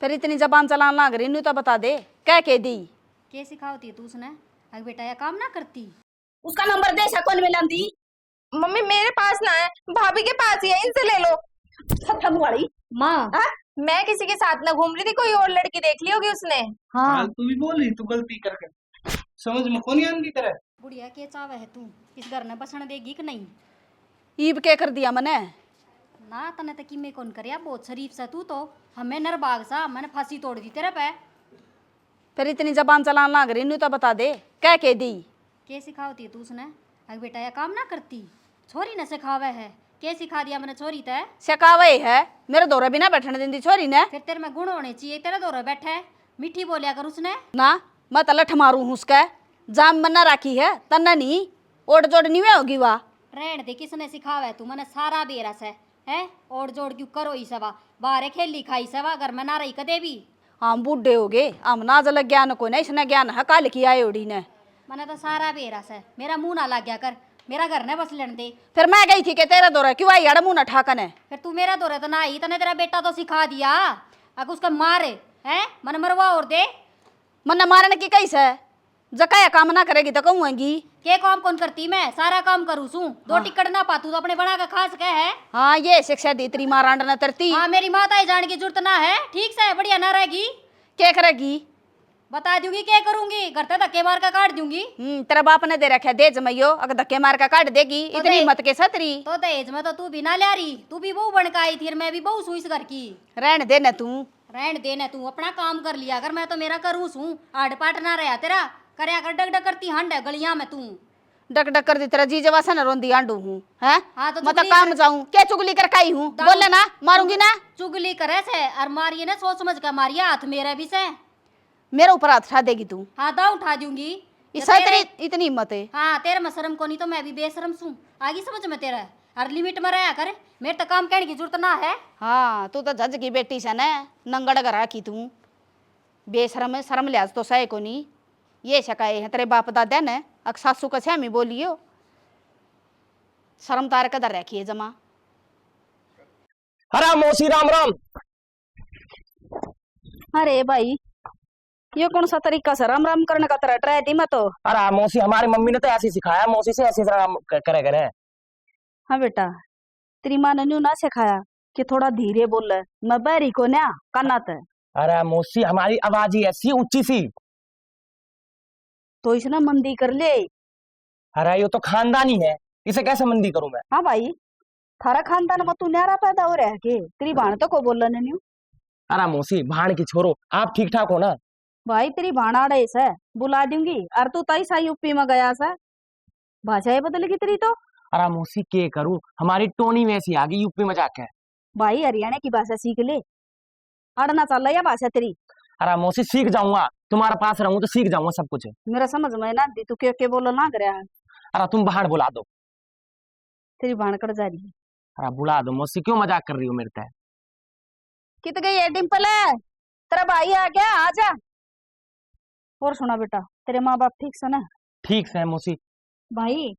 फिर इतनी जबान चलान लाग रही न्यू तो बता दे क्या कह दी। के सिखावती है तू उसने? अगर बेटा यह काम ना करती। उसका नंबर दे कौन मिला दी। मम्मी मेरे पास ना है, भाभी के पास ही है, इनसे ले लो। सत्थम वाली माँ। मैं किसी के साथ ना घूम रही थी, कोई और लड़की देख ली होगी उसने। हाँ तू भी बोल रही, तू गलती करके समझ में कौन आन की तरह। बुढ़िया के चाव है तू इस घर में बसण देगी कि नहीं? ईब के कर दिया मने ना तने तक मैं कौन कर बहुत शरीफ सा तू तो हमें नरबाग सा मैंने फांसी तोड़ दी तेरे पे। फिर इतनी जबान चलान लाग रही न्यू तो बता दे क्या कह दी। के सिखावती है तू उसने? अगर बेटा यह काम ना करती। छोरी ने सिखावे है। के सिखा दिया मैंने छोरी तय? शकावे है मेरे दौरे भी ना बैठने देंदी छोरी ने। फिर तेरे में गुण होने चाहिए, तेरे दौरे बैठे मीठी बोलिया कर उसने। ना मैं तो लठ मारू हूँ उसका जाम मना राखी है तन्ना नहीं ओट जोड़ नहीं होगी वाह। रहन दे किसने सिखावे तू मैंने सारा बेरस है और जोड़ क्यों करो ही सवा बाहर खेली खाई सवा घर में ना रही कदे भी। हम बूढ़े हो गए हम ना जल ज्ञान को नहीं इसने ज्ञान है काल की आए ओड़ी ने। मैंने तो सारा बेरस है मेरा मुंह ना लग गया कर मेरा घर ने बस लेने दे। फिर मैं गई थी कि तेरा दौरा क्यों आई अड़ मुंह न ठाकन है। फिर तू मेरा दौरे तो ना आई तने तेरा बेटा तो सिखा दिया अगर उसका मार है मन मरवा और दे। मन मारने की कैसे जकाया काम ना करेगी तो कहूँगी। के काम कौन करती मैं सारा काम करूँ सू दो टिकट ना पातू तो अपने बना के खास के है। हाँ ये शिक्षा दी तेरी माँ रांड न तरती। हाँ मेरी माता ही जाने की जरूरत ना है ठीक से बढ़िया ना रहेगी। क्या करेगी बता दूंगी क्या करूंगी घर तक धक्के मार कर काट दूंगी। तेरा बाप ने दे रखा दे जमैयो अगर धक्के मार का काट देगी तो इतनी दे। मत के सतरी। तो दहेज में तो तू भी ना ला रही तू भी बहू बन के आई थी मैं भी बहू सुई इस घर की। रहने दे न तू रहन देना तू अपना काम कर लिया अगर मैं तो मेरा करूँ सू आड़ पाट ना रहा तेरा करया कर डग डग करती हंड है गलियां में तू। डक डक कर दी तेरा जी जवासा न रोंदी आंडू हूँ है। हाँ तो मैं तो चुगली काम कर- जाऊँ क्या चुगली कर खाई हूँ बोले ना मारूंगी ना। चुगली करे से और मारिए ना सोच समझ कर मारिए हाथ मेरा भी से। मेरे ऊपर हाथ उठा देगी तू हाँ दाव उठा दूंगी। इस या तेरे- इतनी हिम्मत है। हाँ तेरे में शर्म को नहीं तो मैं भी बेशरम सू आगी समझ में तेरा हर लिमिट में रहा कर मेरे तो काम कहने की जरूरत ना है। हाँ तू तो जज की बेटी से न नंगड़ गरा की तू बेशरम है शर्म लिहाज तो सहे को नहीं ये शकाए है तेरे बाप दादा ने अक सासू का छमी बोलियो शर्म तार कदर रखी है जमा। हरा मौसी राम राम। अरे भाई ये कौन सा तरीका से राम राम करने का तरह ट्राई थी मैं तो। अरे मौसी हमारी मम्मी ने तो ऐसे ही सिखाया, मौसी से ऐसे राम करे करे। हाँ बेटा तेरी माँ ने न्यू ना सिखाया कि थोड़ा धीरे बोल मैं बैरी को ना काना ते। अरे मौसी हमारी आवाज ही ऐसी ऊंची सी। तो इसने मंदी कर ले। अरे ये तो खानदानी है, इसे कैसे मंदी करूं मैं। हाँ भाई थारा खानदान में तू न्यारा पैदा हो रहा के तेरी भाण तो को बोल न्यू। अरे मौसी भाण की छोरो, आप ठीक ठाक हो ना। भाई तेरी भाणाड़े से बुला दूंगी और तू तई सा यूपी में गया सा भाषा बदलेगी तेरी तो। अरे मौसी के करूं, हमारी टोनी वैसी आ गई यूपी में जाके। भाई हरियाणा की भाषा सीख ले अड़ना चल रहा भाषा तेरी। अरे मौसी सीख जाऊंगा, तुम्हारे पास रहूं तो सीख जाऊंगा सब कुछ। मेरा समझ में ना दी तू के बोलो ना कर। अरे तुम भाण बुला दो। तेरी भाण कट जा रही है। अरे बुला दो मौसी, क्यों मजाक कर रही हो मेरे से। कित गई है डिम्पल तेरा भाई आ गया आजा। और सुना बेटा तेरे माँ बाप ठीक से ना? ठीक से है मौसी। भाई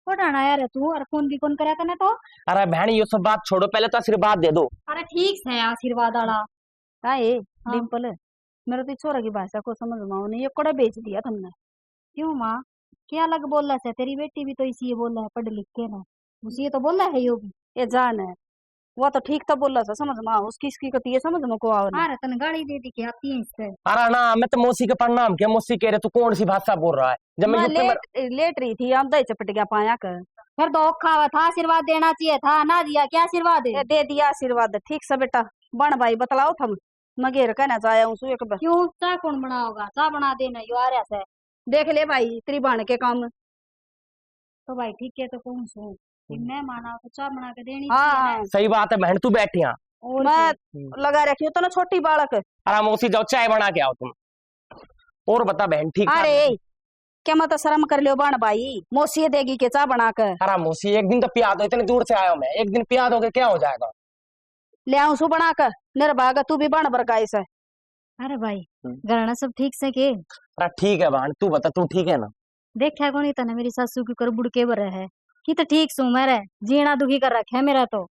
पढ़ाना यार तू और फोन भी कौन करा करना तो। अरे बहन ये सब बात छोड़ो, पहले तो आशीर्वाद दे दो। अरे ठीक है आशीर्वाद आला। हाँ ये हाँ। डिम्पल मेरे तो छोरा की भाषा को समझ में नहीं ये कड़ा बेच दिया तुमने। क्यों माँ क्या अलग बोल रहा है तेरी बेटी भी तो इसी ये बोल रहा है पढ़ लिख के ना उसी ये तो बोल रहा है यो भी। ये जान है वो तो ठीक तो बोल रहा था समझ में उसकी इसकी कती है समझ में को आओ ना। हाँ रतन गाड़ी दे दी के आती है इससे। अरे ना मैं तो मौसी के प्रणाम किया, मौसी कह रहे तू कौन सी भाषा बोल रहा है। जब मैं यूपी में लेट रही थी हम दही चपट गया पाया कर। फिर धोखा हुआ था आशीर्वाद देना चाहिए था ना दिया क्या आशीर्वाद है। दे दिया आशीर्वाद ठीक से बेटा बन भाई बतलाओ थम मगेर कहना चाहे हूँ एक बार। क्यों चाय कौन बनाओगा चाय बना देना यो आ रहा से। देख ले भाई तेरी बाण के काम। तो भाई ठीक है तो कौन सो मैं माना तो चाय बना के देनी हाँ चाहिए ना। सही बात है बहन, तू बैठ यहाँ। और मैं लगा रखी हूँ तो ना छोटी बालक। अरे मौसी जाओ चाय बना के आओ तुम। और बता बहन ठीक ठाक? अरे क्या मत शर्म कर लियो बाण भाई मौसी देगी के चाय बना कर। अरे मौसी एक दिन तो पिया दो, इतनी दूर से आया हूं मैं, एक दिन पिया दोगे क्या हो जाएगा। ले आऊं सु बना कर निर्भाग तू भी बाण बरकाई से। अरे भाई घरना सब ठीक से के? अरे ठीक है बहन, तू बता तू ठीक है ना। देखा कौन इतना मेरी सासू की कर बुड़के बर है कि तो ठीक सू मेरे जीना दुखी कर रखे है मेरा तो।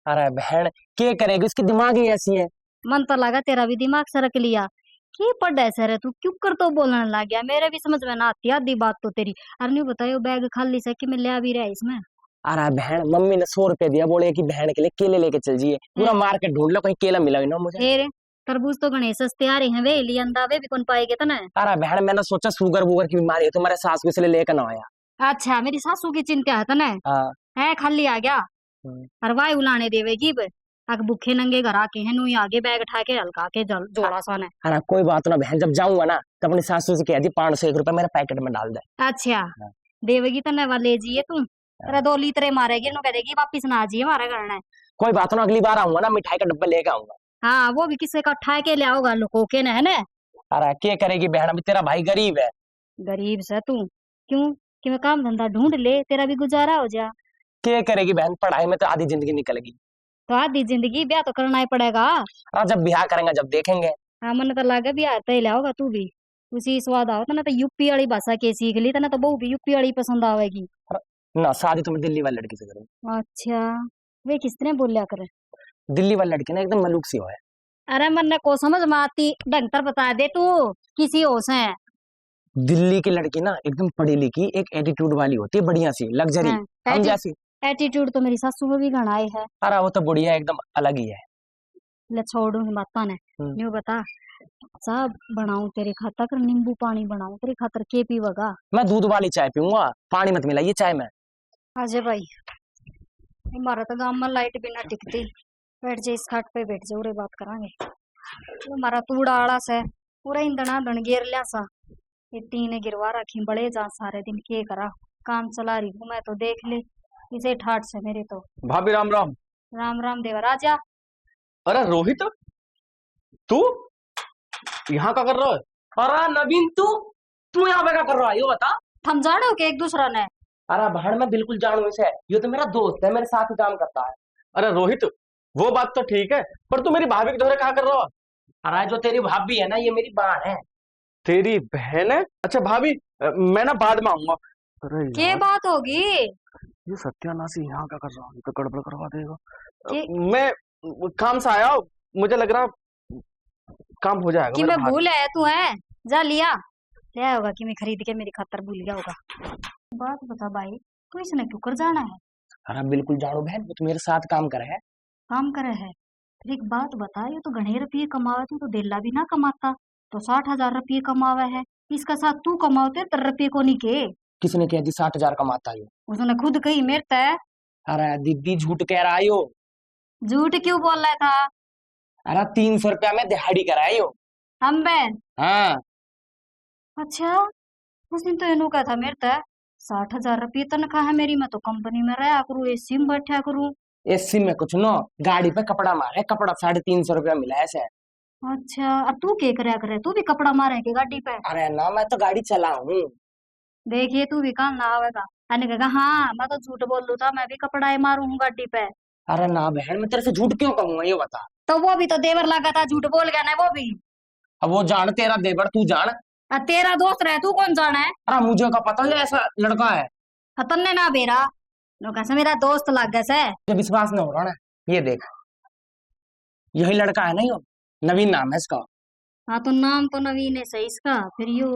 अरे बहन क्या करेगी, उसकी दिमाग ही ऐसी है। मन तो लगा तेरा भी दिमाग सरक लिया। की पढ़े सर तू क्यों कर तो बोलने लग गया, मेरे भी समझ में ना आती आधी बात तो तेरी। अरे नहीं बतायो बैग खाली से कि मैं ले भी रहा इसमें। अरे बहन, मम्मी ने 100 रुपए दिया, बोले कि बहन के लिए केले लेके चल जाइए। पूरा मार्केट ढूंढ लो, कहीं केला मिला ही ना मुझे। फिर तरबूज तो गणेश सस्ते आ रहे हैं वे लियंदा वे भी कौन पाएंगे तना। अरे बहन, मैंने सोचा शुगर वुगर की बीमारी है, तुम्हारे सास को इसलिए लेकर ना आया। अच्छा मेरी सासू की चिंता है तना हाँ। है, खाली आ गया और वाई उलाने देवेगी अग भूखे नंगे घर आके हैं नुई आगे बैग उठा के हल्का के जोड़ा सा ने। अरे कोई बात ना बहन, जब जाऊंगा ना तो अपनी सासू से कह दी 501 रुपए मेरे पैकेट में डाल दे। अच्छा देवेगी तो नवा ले जाइए तू, तेरा 2 लीटर मारेगी नु कहेगी वापिस ना आजिए हमारे घर ने। कोई बात ना, अगली बार आऊंगा ना मिठाई का डब्बा लेके आऊंगा। हाँ वो भी किसी का उठा के ले आओगा लुको के न है ना। अरे क्या करेगी बहन, अभी तेरा भाई गरीब है। गरीब से तू क्यों कि मैं काम धंधा ढूंढ ले तेरा भी गुजारा हो जा। क्या करेगी बहन, पढ़ाई में तो आधी जिंदगी निकलेगी। तो आधी जिंदगी ब्याह तो करना ही पड़ेगा। हाँ, जब ब्याह करेंगे जब देखेंगे। हाँ मन तो लगा ब्याह तो ले आओगा तू भी, उसी स्वाद आओ ना तो यूपी वाली भाषा के सीख ली तो ना तो बहू भी यूपी वाली पसंद आवेगी। ना शादी तो मैं दिल्ली वाली लड़की से करूँ। अच्छा वे किसने बोलिया करे? दिल्ली वाली लड़की ना एकदम मलूक सी हो है। अरे मन को समझ में आती ढंग तर बता दे तू किसी होश है। दिल्ली की लड़की ना एकदम पढ़ी लिखी, एक एटीट्यूड वाली होती है, बढ़िया सी लग्जरी, हम जैसी। एटीट्यूड तो मेरी सासू में भी घना है। अरे वो तो बढ़िया एकदम अलग ही है। ले छोड़ूंगी बाता ने न्यू बता चाह बनाऊं तेरे खातर कर नींबू पानी बनाऊं तेरे खातर के पीवगा? मैं दूध वाली चाय पीऊंगा, पानी मत मिलाइए चाय में। अजय भाई हमारा तो गांव में लाइट भी ना टिकती, बैठ जा इस खाट पे बैठ जा उरे बात करांगे। हमारा तूड़ा आड़ा से पूरा इंधना धन गिर लिया सा, ये टीने गिरवा रखी बड़े जा सारे दिन के करा काम चला रही हूँ मैं तो देख ले इसे ठाट से मेरे तो। भाभी राम राम। राम राम देवराजा। अरे रोहित तू यहाँ क्या कर रहा है? अरे नवीन, तू यहाँ पे क्या कर रहा है, ये बता। हम जानो के एक दूसरा ने? अरे बहन मैं बिल्कुल जानू इसे, ये तो मेरा दोस्त है, मेरे साथ ही काम करता है। अरे रोहित वो बात तो ठीक है, पर तू मेरी भाभी के दोहरे कहाँ कर रहा है? अरे जो तेरी भाभी है ना, ये मेरी बहन है। तेरी बहन है? अच्छा भाभी मैं ना बाद में आऊंगा। अरे के यार, बात होगी? ये सत्यानाशी यहाँ क्या कर रहा है, ये तो गड़बड़ करवा देगा। के- मैं काम से आया हूँ, मुझे लग रहा काम हो जाएगा। कि मेरे मैं भाभी- भूल है तू है जा लिया ले आया होगा कि मैं खरीद के मेरी खातर भूल गया होगा। बात बता भाई तू इसने क्यों कर जाना है? अरे बिल्कुल जानू बहन, वो तो मेरे साथ काम करे है। काम करे है फिर एक बात बता, ये तो घने रुपये कमावे तू तो दिल्ला भी ना कमाता, तो 60,000 रुपये कमावे है, इसका साथ तू कमाते 13 रुपये को नहीं के। किसने कह दी 60,000 कमाता है? उसने खुद कही मेरे तय। अरे दीदी झूठ कह रहा है यो। झूठ क्यों बोल रहा था? अरे 300 रुपया में दिहाड़ी कराए यो। हम बहन हाँ। अच्छा उस दिन तो इनू का था मेरे तय 60,000 रुपये तनख्वाह है मेरी, मैं तो कंपनी में रहा करूँ एसी में बैठा करूँ। एसी में कुछ नो, गाड़ी पे कपड़ा मारे, कपड़ा 350 रुपया मिला है ऐसे। अच्छा और तू क्या करया करे, तू भी कपड़ा मारे के गाड़ी पे? अरे ना, मैं तो गाड़ी चलाऊं। देखिए तू भी काम ना आवेगा। अने कहा हाँ मैं तो झूठ बोल लू था, मैं भी कपड़ा ही मारू हूँ गाड़ी पे। अरे ना बहन, मैं तेरे से झूठ क्यों कहूंगा, ये बता। तो वो भी तो देवर लगा था, झूठ बोल गया ना वो भी। अब वो जान तेरा देवर, तू जान। तेरा दोस्त रहे तू कौन जाना है? अरे मुझे का पता है ऐसा लड़का है। तन्ने ना बेरा नो कैसे मेरा दोस्त लग गया से। मुझे विश्वास नहीं हो रहा ना, ये देख यही लड़का है ना, यो नवीन नाम है इसका। हाँ तो नाम तो नवीन है सही इसका, फिर यो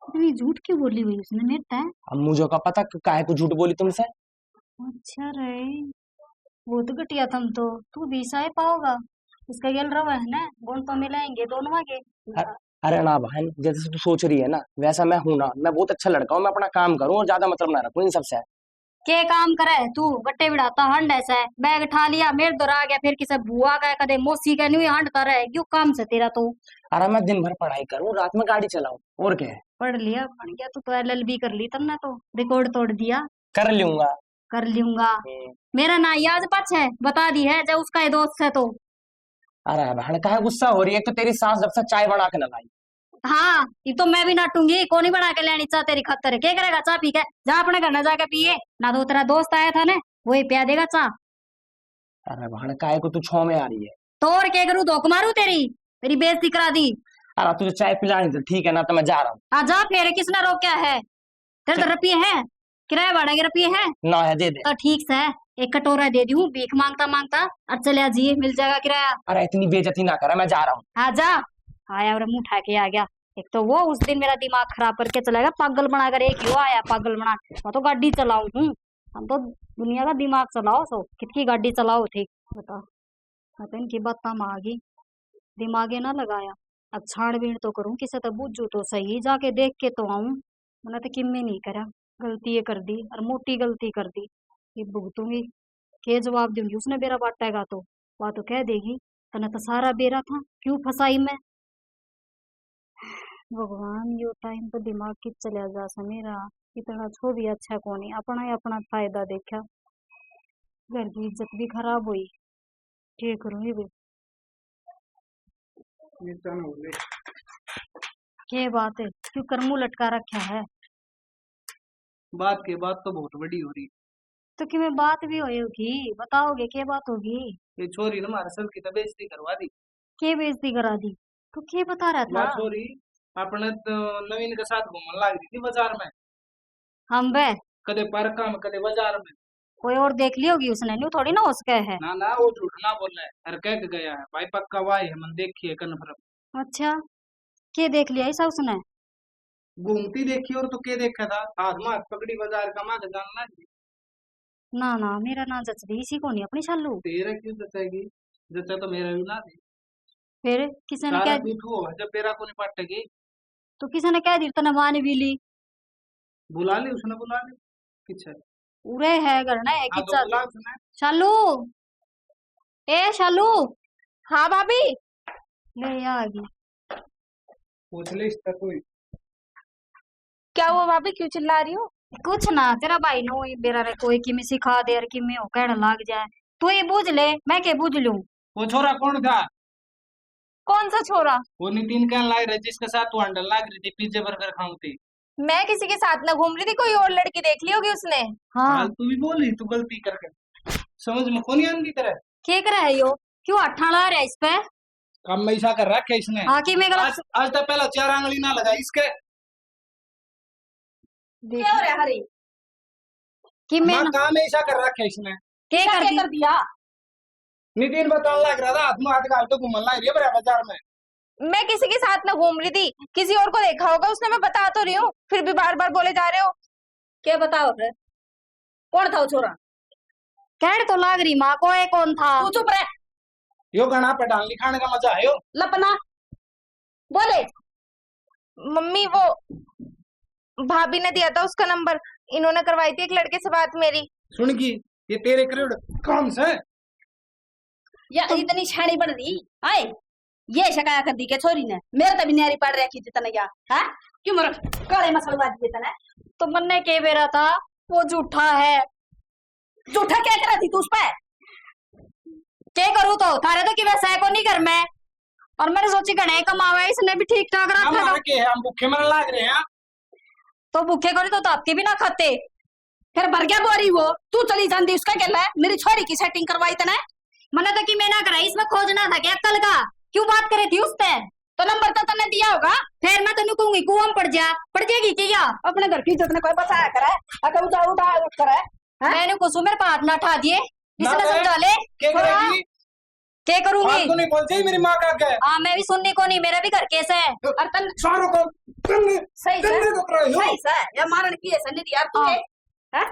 इतनी झूठ क्यों बोली हुई उसने मेरे तय? अब मुझे का पता काहे को झूठ बोली तुमसे। अच्छा रे वो तो घटिया थम तो तू भी सह पाओगा इसका गल रवा है ना, गुण तो मिलाएंगे दोनों के। अरे ना बहन, जैसे तू सोच रही है ना वैसा मैं हूं ना, मैं बहुत अच्छा लड़का हूँ, मैं अपना काम करूँ और ज्यादा मतलब ना रखूँ इन सबसे। के काम करे तू गट्टे बिड़ाता हंड ऐसा है, बैग उठा लिया मेरे दौर आ गया, फिर किसी बुआ का कदे मौसी का नहीं हंडता रहे क्यों काम से तेरा तो। अरे मैं दिन भर पढ़ाई करूँ, रात में गाड़ी चलाऊं, और क्या है। पढ़ लिया पढ़ गया तू तो LLB कर ली तब ना, तो रिकॉर्ड तोड़ दिया। कर लूंगा। कर लूंगा मेरा ना याद पछ है बता दी है जब उसका ये दोस्त है तो। अरे बहन काहे गुस्सा हो रही है, तो तेरी सास जब से चाय बना के न लाई। हाँ ये तो मैं भी नाटूंगी, कौन ही बना के लेनी चाह तेरी खतर, क्या करेगा चाह पी के जा अपने घर न जाके पिए ना, तो तेरा दोस्त आया था ना वही पिया देगा चाह। अरे बहन काहे को तू छो में आ रही है, तो और क्या करूँ धोख मारू तेरी बेइज्जती करा दी। अरे तुझे चाय पिलानी तो ठीक है ना, तो मैं जा रहा हूँ। आ जा फिर किसने रोका है, तेरे तो रुपये है किराया भाड़ा के रुपये है ना है दे दे। तो ठीक से एक कटोरा दे दी हूँ भीख मांगता मांगता और चले जी मिल जाएगा किराया। अरे इतनी बेइज्जती ना करा, मैं जा रहा हूँ। हाँ जा। आया और मुंह उठा के आ गया। एक तो वो उस दिन मेरा दिमाग खराब करके चला गया पागल बनाकर, एक ही वो आया पागल बना। मैं तो गाड़ी चलाऊ हूँ, हम तो दुनिया का दिमाग चलाओ, सो कितनी गाड़ी चलाओ थी बता। मैं तो इनकी बात आ गई, दिमागे ना लगाया। अब छानबीन तो करूं किसे तो बुझू तो सही, जाके देख के तो आऊं। मैंने तो किम्मे नहीं करा, गलती ये कर दी और मोटी गलती कर दी। ये भुगतूंगी, के जवाब दूंगी। उसने बेरा बांटेगा तो वह तो कह देगी तने तो सारा बेरा था, क्यों फंसाई मैं। भगवान यो टाइम तो दिमाग की चलिया जा मेरा। इतना छो भी अच्छा कोनी, अपना ही अपना फायदा देखा। घर की इज्जत भी खराब हुई, क्या करूंगी भाई। क्या बात है, क्यों कर मुंह लटका रखा है। बात के बात तो बहुत बड़ी हो रही। तो कि मैं बात भी होगी, बताओगे क्या बात होगी। ये छोरी ना हमारे सब की तो बेइज्जती करवा दी। क्या बेइज्जती करा दी, तो क्या बता रहा वह था। छोरी अपने तो नवीन के साथ घूमने लग रही थी बाजार में, हम बे कदे पार्का में कदे बाजार में। कोई और देख ली होगी उसने, न्यू थोड़ी ना उसका है। ना वो झूठ ना बोल रहा है, अरे कह के गया है भाई पक्का वाई है, मन देखिए कन्फर्म। अच्छा, क्या देख लिया ऐसा उसने। घूमती देखी और तो क्या देखा था, हाथ में हाथ पकड़ी बाजार का माँ जानना है। ना ना मेरा ना जचदी इसी को नहीं अपनी शालू। तेरा क्यों जचेगी, जचा तो मेरा भी ना थी। फिर किसी ने सारा कह झूठ हुआ जब तेरा को नहीं पटेगी। तो किसी ने कह दी तना मान भी ली। बुला ली उसने, बुला ली पीछे। उरे है घर ना एक हाँ ही तो बुला उसने। शालू, ए शालू। हाँ भाभी। ले आ गई। पूछ ले इसका कोई। क्या हुआ भाभी, क्यों चिल्ला रही हो। कुछ ना, तेरा भाई नो ये बेरा रे कोई कि मैं सिखा दे और कि मैं हो कहने लाग जाए। तू ये बूझ ले, मैं के बूझ लूं। वो छोरा कौन था, कौन सा छोरा। वो नितिन कहने लाग रहा जिसके साथ तू हंडल लाग रही थी पिज्जे बर्गर खाऊं थी। मैं किसी के साथ ना घूम रही थी, कोई और लड़की देख ली होगी उसने। हाँ हाल तू भी बोल रही, तू गलती करके समझ में कौन आन की तरह। क्या कर रहा है यो, क्यों अट्ठा ला रहा है इस पे। काम ऐसा कर रखा है इसने। हाँ कि मैं गलत आज तक पहला 4 आंगली ना लगा इसके। देख क्या हो रहा है हरी। कि मैं माँ काम ऐसा कर रखा है इसने। क्या कर दी। कर दिया। नितिन बताने लग रहा था हाथ में हाथ डाल तो घूमने लग रही है बड़ा बाजार में। मैं किसी के साथ ना घूम रही थी, किसी और को देखा होगा उसने, मैं बता तो रही हूँ, फिर भी बार बार बोले जा रहे हो। क्या बताओ फिर, कौन था वो छोरा। कह तो लाग रही माँ को, ये कौन था। तू चुप रह, यो गाना पे डाल लिखाने का मजा है यो। लपना बोले। मम्मी वो भाभी ने दिया था उसका नंबर, इन्होंने करवाई थी एक लड़के से बात मेरी। सुन की ये तेरे करोड़ कौन से। या इतनी छानी बढ़ रही आए, ये शिकाया कर दी के छोरी ने, मेरे तो भी न्यारी पड़ रखी थी तना या है। क्यों मर काले मसलवा दी तना। तो मन्ने के बेरा था वो झूठा है। झूठा क्या करा थी तू उस पे। क्या करूँ तो थारे तो कि वैसा है को नहीं कर मैं। और मैंने सोची गणे कमावे, इसने भी ठीक ठाक रखा था। हमारे के हम भूखे मरने लग रहे हैं। तो भूखे करी तो आपके भी ना खाते। फिर भर गया बोरी वो, तू चली जाती उसका क्या है। मेरी छोरी की सेटिंग करवाई तने। मैंने तो कि मैं ना कराई, इसमें खोजना था क्या कल का, क्यों बात करे थी उस पे। तो नंबर तो तने दिया होगा। फिर मैं तेन कहूंगी कुआं में पड़ जाएगी क्या। अपने घर की इज्जत ने कोई बचाया करे, अगर उठा उठा उठ करे। मैंने कुछ मेरे पे हाथ ना उठा दिए, ना इसने बे, समझा ले। क्या करेगी। क्या करूंगी। फालतू नहीं बोल चाहिए मेरी माँ का क्या है। हाँ मैं भी सुनने को नहीं, मेरा भी घर केस है। और तन सारों को सही से तन्ने को रहे हो। सही से या मारन की ऐसा नहीं यार तू हाँ। है।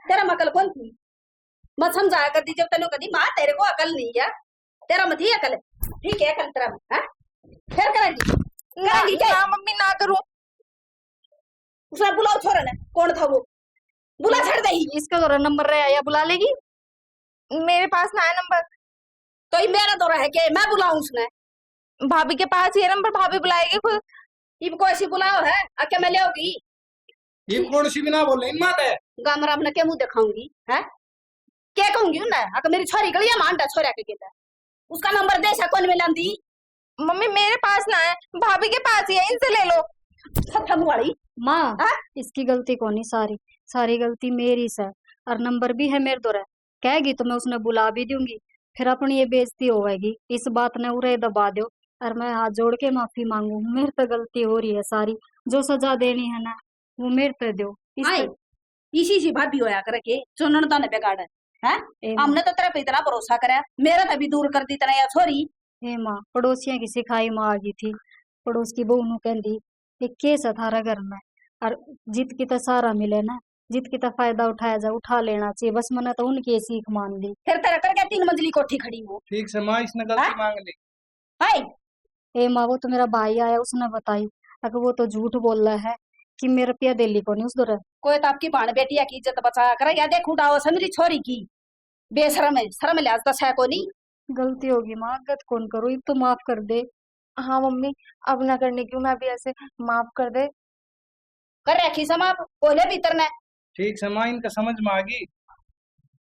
तेरा मकल कौन थी, मत समझाया कर दी जब तेनों कदी माँ तेरे को अकल नहीं है। तेरा मत ही अकल है, ठीक है अकल तेरा में है। फिर करेंगी क्या। ना मम्मी ना करूं। उसने बुलाओ छोरा ने, कौन था वो, बुला छड़ दे। इसका तो नंबर रहा या बुला लेगी। मेरे पास ना है नंबर। तो ये मेरा दौरा है कि मैं बुलाऊं उसने। भाभी के पास ये नंबर, भाभी बुलाएगी खुद। ये कोई ऐसी बुलाओ है आके मैं ले आओगी। ये कौन सी बिना बोल रही माता है। गामरा में क्या मुंह दिखाऊंगी है, क्या कहूंगी ना। अगर मेरी छोरी गलिया मानता छोरा के कहता उसका नंबर दे कौन में लांदी। मम्मी मेरे पास ना है, भाभी के पास ही है, इनसे ले लो। सब वाली माँ हाँ? इसकी गलती को नहीं, सारी सारी गलती मेरी से। और नंबर भी है मेरे द्वारा, कहेगी तो मैं उसने बुला भी दूंगी। फिर अपनी ये बेइज्जती होगी, इस बात ने उरे दबा दो। और मैं हाथ जोड़ के माफी मांगू, मेरे पे गलती हो रही है सारी। जो सजा देनी है ना वो मेरे पे दो। इसी सी भाभी होया करे के चुनन तो ने बेगाड़ है। है हमने तो तेरे पे इतना भरोसा करा, मेरा तो अभी दूर कर दी तेरा या छोरी। हे माँ पड़ोसिया की सिखाई माँ आ गई थी। पड़ोस की बहू नु कहती ये केस है थारा घर में, और जीत की तो सारा मिले ना, जीत की तो फायदा उठाया जा, उठा लेना चाहिए। बस मैंने तो उनकी सीख मान ली। फिर तेरा कर क्या 3 मंजिली कोठी खड़ी हो? ठीक से माँ, इसने गलती मांग ली। हाय हे माँ वो तो मेरा भाई आया, उसने बताई। अगर वो तो झूठ बोल रहा है कि मेरे रुपया दे ली को नहीं उस दौर। कोई तो आपकी भाण बेटिया की इज्जत बचाया करे, या देख उठाओ समरी छोरी की बेशरम है, शर्म लिहाज दस है को नहीं। गलती होगी माँ, गत कौन करो, तो माफ कर दे। हाँ मम्मी, अब ना करने की, मैं भी ऐसे माफ कर दे। कर रखी समाप कोले भीतर ने, ठीक से माँ, इनका समझ में आ गई।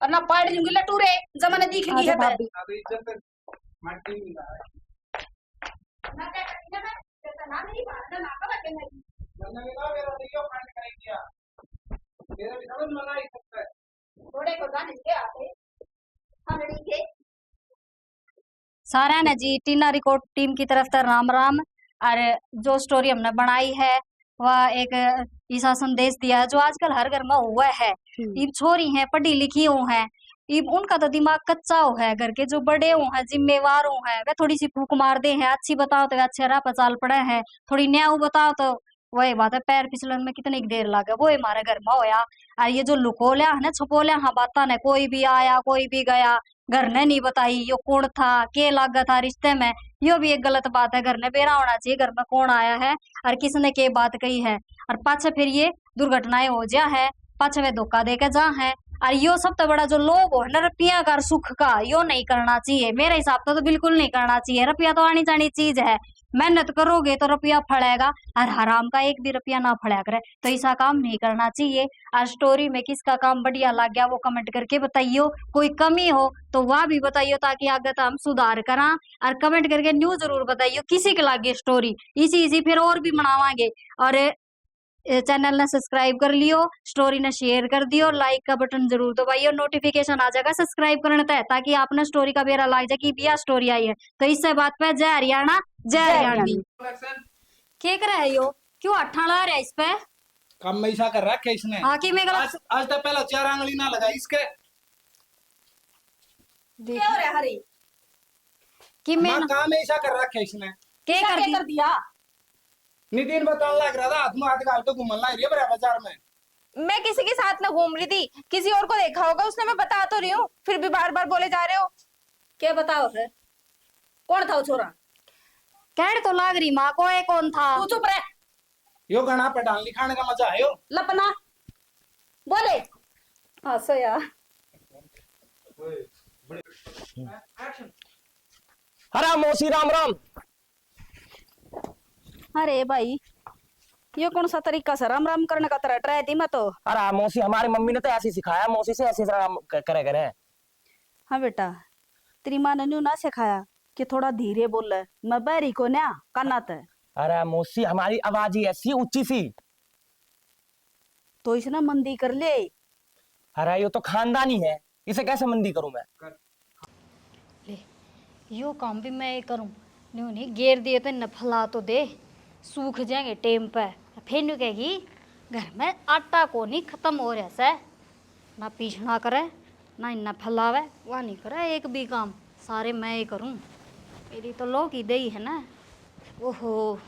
और ना पाड़ जूंगी लटूरे जमाने दिख गई आजा है भाभी। अब इज्जत माटी में ला है। ना क्या करती है मैं, जैसा ना मेरी भाण ना कर रखे मेरी। मैंने कहा मेरा देखियो कांड करेंगे, मेरा भी समझ में ना ही सकता है। थोड़े को जाने के आते हम नहीं के। सारा ने जी टीना रिकॉर्ड टीम की तरफ से राम राम। और जो स्टोरी हमने बनाई है वह एक ऐसा संदेश दिया है जो आजकल हर घर में हुआ है। इब छोरी हैं पढ़ी लिखी हो हैं, इब उनका तो दिमाग कच्चा हो है, घर के जो बड़े हो हैं जिम्मेवार हो हैं वे थोड़ी सी फूक मार दे हैं, अच्छी बताओ तो वे अच्छे राह पर चाल पड़े हैं, थोड़ी न्याऊ बताओ तो वही बात है पैर फिसलन में कितनी देर लागे, वो हमारे घर में होया। और ये जो लुकोलिया है ना छपोलिया हाँ बात ने, कोई भी आया कोई भी गया, घर ने नहीं बताई यो कौन था के लागा था रिश्ते में, यो भी एक गलत बात है। घर ने बेरा होना चाहिए घर में कौन आया है और किसने के बात कही है। और पाछे फिर ये दुर्घटनाएं हो जा है, पाछे वे धोखा दे के जा है। और यो सब तो बड़ा जो लोग हो ना रुपया का सुख का, यो नहीं करना चाहिए मेरे हिसाब से तो बिल्कुल नहीं करना चाहिए। रुपया तो आनी जानी चीज है, मेहनत करोगे तो रुपया फड़ेगा, और हराम का एक भी रुपया ना फड़ा करे तो ऐसा काम नहीं करना चाहिए। और स्टोरी में किसका काम बढ़िया लग गया वो कमेंट करके बताइयो, कोई कमी हो तो वह भी बताइयो ताकि आगे तो हम सुधार करा। और कमेंट करके न्यू जरूर बताइयो किसी के लागे स्टोरी, इसी फिर और भी बनावांगे। और चैनल ने सब्सक्राइब कर लियो, स्टोरी ने शेयर कर दियो, लाइक का बटन जरूर दबाइयो, नोटिफिकेशन आ जाएगा सब्सक्राइब करने तक ताकि आपने स्टोरी का बेरा लाग जाए कि बिया स्टोरी आई है। तो इससे बात पे जय हरियाणा जय हरियाणवी। क्या कर रहे हो, क्यों अट्ठा ला रहा है इस पे? काम में ऐसा कर रखा है इसने। हाँ कि मैं गलत आज तक पहला 4 आंगली ना लगा इसके। क्या हो रहा है हरी? कि मैं माँ काम ऐसा कर रखा है इसने। क्या क्या कर कर दिया? नितिन बताने लग रहा था हाथ में हाथ डाल तो घूमने लग रही है बड़ा बाजार में। मैं किसी के साथ ना घूम रही थी, किसी और को देखा होगा उसने, मैं बता तो रही हूँ, फिर भी बार बार बोले जा रहे हो। क्या बताओ फिर, कौन था वो छोरा? कह तो लाग रही माँ को, कौन था? तू चुप रह, यो गाना पे डाल लिखाने का मजा है यो। लपना बोले। हाँ सो यार हरा मौसी राम राम। अरे भाई ये कौन सा तरीका से राम राम करने का तरह ट्राई थी मैं तो। अरे मौसी हमारी मम्मी ने तो ऐसे ही सिखाया, मौसी से ऐसे राम करे करे। हाँ बेटा, तेरी माँ ने न्यू ना सिखाया कि थोड़ा धीरे बोल रहा है, मैं बैरी को ना काना ते। अरे मौसी हमारी आवाज ही ऐसी ऊंची सी। तो इसने मंदी कर ले। अरे ये तो खानदानी है, इसे कैसे मंदी करूं मैं? ले यो काम भी मैं करूं, न्यू नहीं गेर दिए तो न फला तो दे, सूख जाएंगे टेम पे। फिर न्यू कहेगी घर में आटा को नहीं खत्म हो रहा से, ना पीछना करे ना इन्ना फैलावे, वह नहीं करे एक भी काम, सारे मैं ही करूं। मेरी तो लोग ही दई है ना। ओहो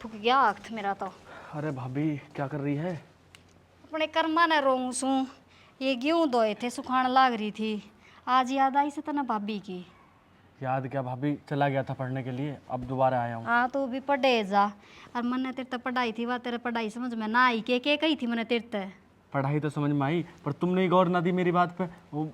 फूक गया आख्त मेरा तो। अरे भाभी क्या कर रही है? अपने कर्मा ने रोऊं सू, ये गेहूं धोए थे सुखान लाग रही थी, आज याद आई से तो ना भाभी की। याद क्या भाभी, चला गया था पढ़ने के लिए, अब दोबारा आया हूँ। हाँ तो भी पढ़े जा। और मैंने तेरे तो पढ़ाई थी, वह तेरे पढ़ाई समझ में ना आई के कही थी मैंने तेरे ते। पढ़ाई तो समझ में आई पर तुमने ही गौर ना दी मेरी बात पे। वो